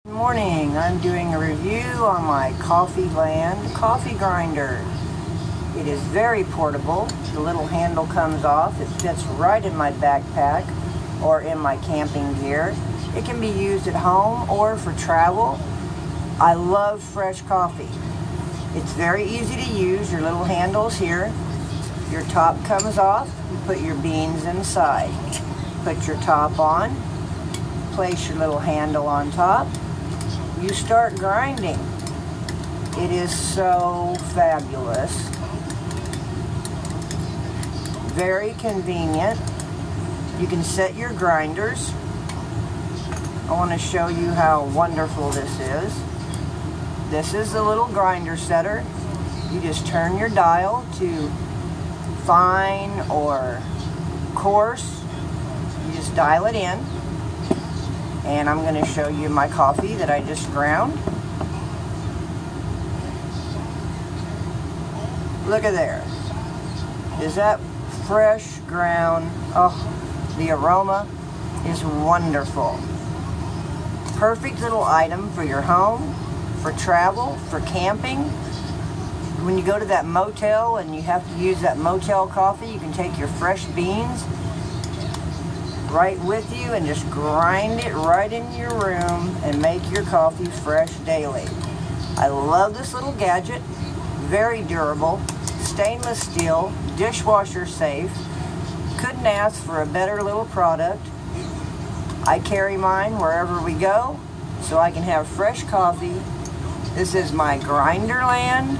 Good morning. I'm doing a review on my GrinderLand coffee grinder. It is very portable. The little handle comes off. It fits right in my backpack or in my camping gear. It can be used at home or for travel. I love fresh coffee. It's very easy to use. Your little handle's here. Your top comes off. You put your beans inside. Put your top on. Place your little handle on top. You start grinding. It is so fabulous. Very convenient. You can set your grinders. I want to show you how wonderful this is. This is the little grinder setter. You just turn your dial to fine or coarse. You just dial it in. And I'm going to show you my coffee that I just ground. Look at there. Is that fresh ground? Oh, the aroma is wonderful. Perfect little item for your home, for travel, for camping. When you go to that motel and you have to use that motel coffee, you can take your fresh beans right with you and just grind it right in your room and make your coffee fresh daily. I love this little gadget. Very durable, stainless steel, dishwasher safe. Couldn't ask for a better little product. I carry mine wherever we go so I can have fresh coffee. This is my GrinderLand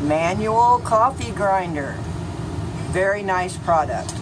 manual coffee grinder. Very nice product.